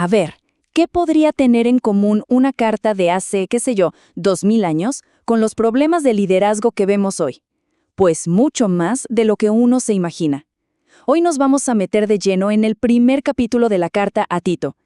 A ver, ¿qué podría tener en común una carta de hace, qué sé yo, 2000 años con los problemas de liderazgo que vemos hoy? Pues mucho más de lo que uno se imagina. Hoy nos vamos a meter de lleno en el primer capítulo de la carta a Tito.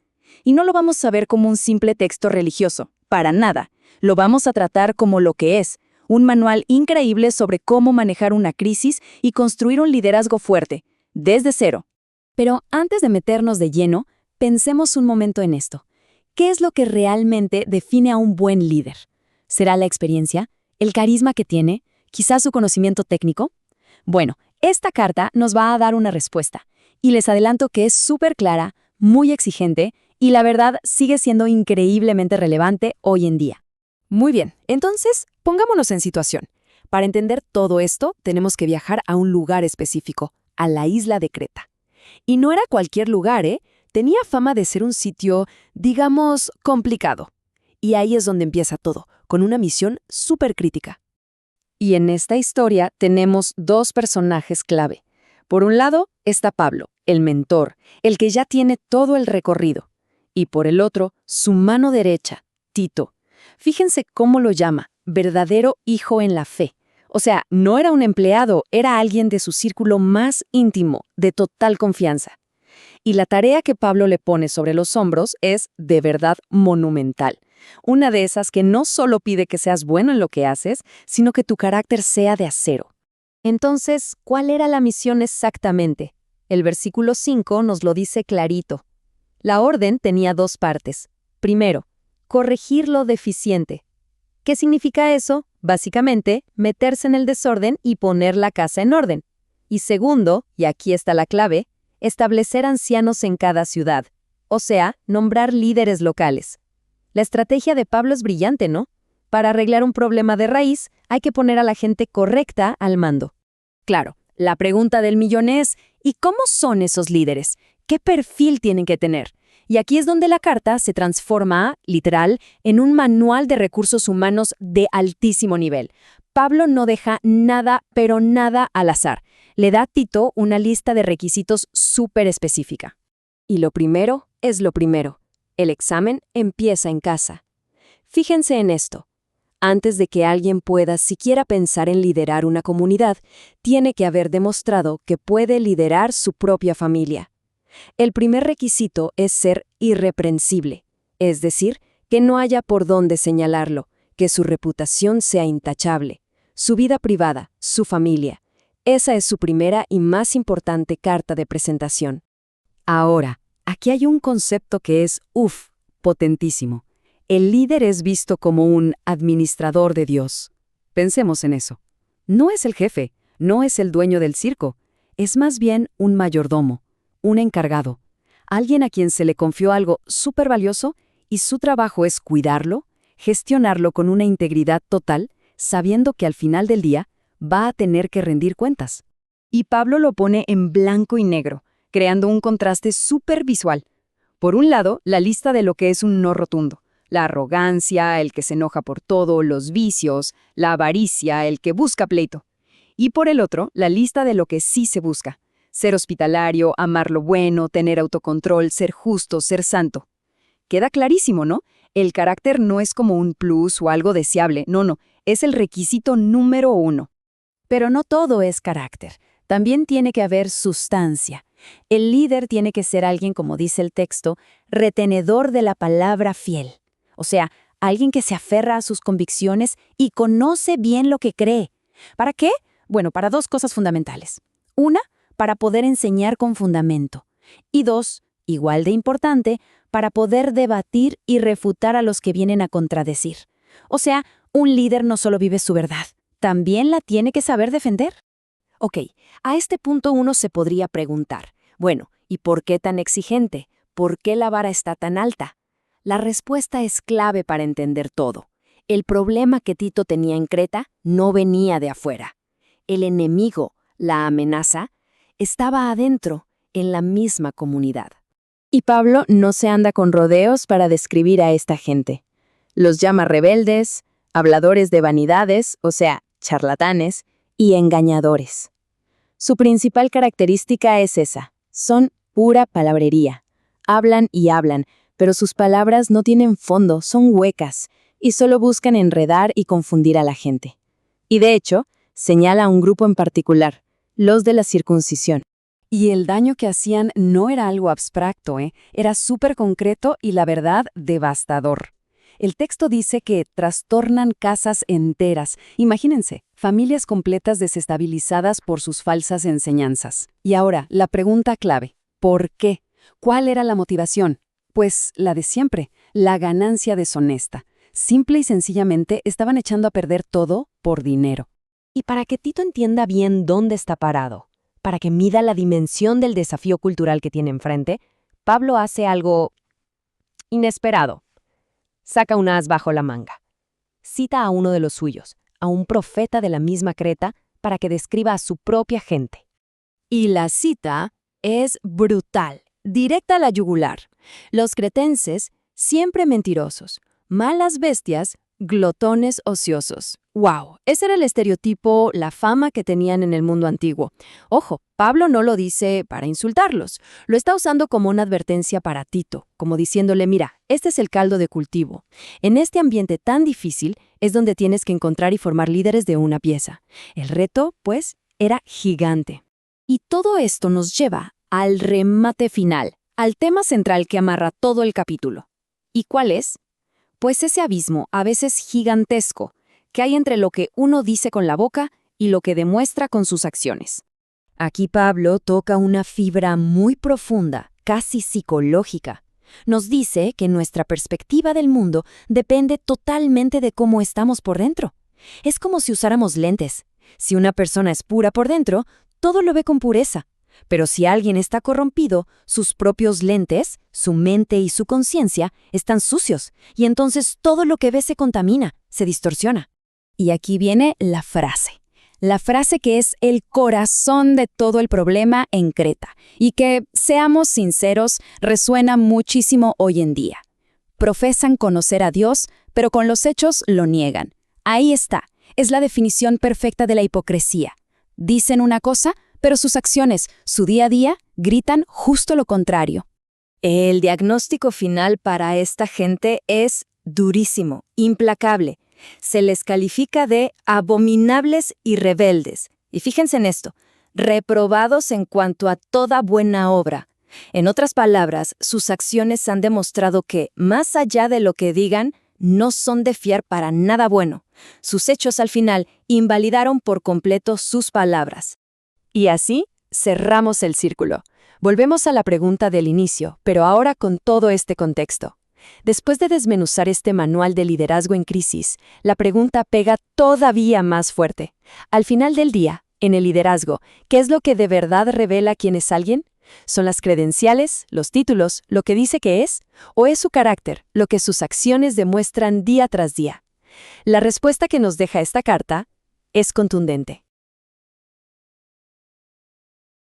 Y no lo vamos a ver como un simple texto religioso, para nada. Lo vamos a tratar como lo que es, un manual increíble sobre cómo manejar una crisis y construir un liderazgo fuerte, desde cero. Pero antes de meternos de lleno, pensemos un momento en esto. ¿Qué es lo que realmente define a un buen líder? ¿Será la experiencia? ¿El carisma que tiene? ¿Quizás su conocimiento técnico? Bueno, esta carta nos va a dar una respuesta, y les adelanto que es súper clara, muy exigente, y la verdad sigue siendo increíblemente relevante hoy en día. Muy bien, entonces pongámonos en situación. Para entender todo esto, tenemos que viajar a un lugar específico, a la isla de Creta. Y no era cualquier lugar, ¿eh? Tenía fama de ser un sitio, digamos, complicado. Y ahí es donde empieza todo, con una misión súper crítica. Y en esta historia tenemos dos personajes clave. Por un lado está Pablo, el mentor, el que ya tiene todo el recorrido. Y por el otro, su mano derecha, Tito. Fíjense cómo lo llama, verdadero hijo en la fe. O sea, no era un empleado, era alguien de su círculo más íntimo, de total confianza. Y la tarea que Pablo le pone sobre los hombros es, de verdad, monumental. Una de esas que no solo pide que seas bueno en lo que haces, sino que tu carácter sea de acero. Entonces, ¿cuál era la misión exactamente? El versículo 5 nos lo dice clarito. La orden tenía dos partes. Primero, corregir lo deficiente. ¿Qué significa eso? Básicamente, meterse en el desorden y poner la casa en orden. Y segundo, y aquí está la clave, establecer ancianos en cada ciudad, o sea, nombrar líderes locales. La estrategia de Pablo es brillante, ¿no? Para arreglar un problema de raíz, hay que poner a la gente correcta al mando. Claro, la pregunta del millón es, ¿y cómo son esos líderes? ¿Qué perfil tienen que tener? Y aquí es donde la carta se transforma, literal, en un manual de recursos humanos de altísimo nivel. Pablo no deja nada, pero nada al azar. Le da a Tito una lista de requisitos súper específica. Y lo primero es lo primero. El examen empieza en casa. Fíjense en esto. Antes de que alguien pueda siquiera pensar en liderar una comunidad, tiene que haber demostrado que puede liderar su propia familia. El primer requisito es ser irreprensible, es decir, que no haya por dónde señalarlo, que su reputación sea intachable, su vida privada, su familia. Esa es su primera y más importante carta de presentación. Ahora, aquí hay un concepto que es, potentísimo. El líder es visto como un administrador de Dios. Pensemos en eso. No es el jefe, no es el dueño del circo, es más bien un mayordomo, un encargado, alguien a quien se le confió algo súper valioso y su trabajo es cuidarlo, gestionarlo con una integridad total, sabiendo que al final del día va a tener que rendir cuentas. Y Pablo lo pone en blanco y negro, creando un contraste súper visual. Por un lado, la lista de lo que es un no rotundo. La arrogancia, el que se enoja por todo, los vicios, la avaricia, el que busca pleito. Y por el otro, la lista de lo que sí se busca. Ser hospitalario, amar lo bueno, tener autocontrol, ser justo, ser santo. Queda clarísimo, ¿no? El carácter no es como un plus o algo deseable, no, es el requisito número 1. Pero no todo es carácter, también tiene que haber sustancia. El líder tiene que ser alguien, como dice el texto, retenedor de la palabra fiel. O sea, alguien que se aferra a sus convicciones y conoce bien lo que cree. ¿Para qué? Bueno, para dos cosas fundamentales. Una, para poder enseñar con fundamento. Y dos, igual de importante, para poder debatir y refutar a los que vienen a contradecir. O sea, un líder no solo vive su verdad, también la tiene que saber defender. Ok, a este punto uno se podría preguntar, bueno, ¿y por qué tan exigente? ¿Por qué la vara está tan alta? La respuesta es clave para entender todo. El problema que Tito tenía en Creta no venía de afuera. El enemigo, la amenaza, estaba adentro, en la misma comunidad. Y Pablo no se anda con rodeos para describir a esta gente. Los llama rebeldes, habladores de vanidades, o sea, charlatanes, y engañadores. Su principal característica es esa, son pura palabrería. Hablan y hablan, pero sus palabras no tienen fondo, son huecas, y solo buscan enredar y confundir a la gente. Y de hecho, señala a un grupo en particular, los de la circuncisión. Y el daño que hacían no era algo abstracto, era súper concreto y la verdad devastador. El texto dice que trastornan casas enteras. Imagínense, familias completas desestabilizadas por sus falsas enseñanzas. Y ahora, la pregunta clave, ¿por qué? ¿Cuál era la motivación? Pues la de siempre, la ganancia deshonesta. Simple y sencillamente estaban echando a perder todo por dinero. Y para que Tito entienda bien dónde está parado, para que mida la dimensión del desafío cultural que tiene enfrente, Pablo hace algo inesperado. Saca un as bajo la manga. Cita a uno de los suyos, a un profeta de la misma Creta, para que describa a su propia gente. Y la cita es brutal, directa a la yugular. Los cretenses, siempre mentirosos, malas bestias, glotones ociosos. ¡Wow! Ese era el estereotipo, la fama que tenían en el mundo antiguo. Ojo, Pablo no lo dice para insultarlos, lo está usando como una advertencia para Tito, como diciéndole, mira, este es el caldo de cultivo. En este ambiente tan difícil es donde tienes que encontrar y formar líderes de una pieza. El reto, pues, era gigante. Y todo esto nos lleva al remate final, al tema central que amarra todo el capítulo. ¿Y cuál es? Pues ese abismo, a veces gigantesco, que hay entre lo que uno dice con la boca y lo que demuestra con sus acciones. Aquí Pablo toca una fibra muy profunda, casi psicológica. Nos dice que nuestra perspectiva del mundo depende totalmente de cómo estamos por dentro. Es como si usáramos lentes. Si una persona es pura por dentro, todo lo ve con pureza. Pero si alguien está corrompido, sus propios lentes, su mente y su conciencia están sucios, y entonces todo lo que ve se contamina, se distorsiona. Y aquí viene la frase que es el corazón de todo el problema en Creta, y que, seamos sinceros, resuena muchísimo hoy en día. Profesan conocer a Dios, pero con los hechos lo niegan. Ahí está, es la definición perfecta de la hipocresía. Dicen una cosa, pero sus acciones, su día a día, gritan justo lo contrario. El diagnóstico final para esta gente es durísimo, implacable. Se les califica de abominables y rebeldes. Y fíjense en esto, reprobados en cuanto a toda buena obra. En otras palabras, sus acciones han demostrado que, más allá de lo que digan, no son de fiar para nada bueno. Sus hechos al final invalidaron por completo sus palabras. Y así cerramos el círculo. Volvemos a la pregunta del inicio, pero ahora con todo este contexto. Después de desmenuzar este manual de liderazgo en crisis, la pregunta pega todavía más fuerte. Al final del día, en el liderazgo, ¿qué es lo que de verdad revela quién es alguien? ¿Son las credenciales, los títulos, lo que dice que es? ¿O es su carácter, lo que sus acciones demuestran día tras día? La respuesta que nos deja esta carta es contundente.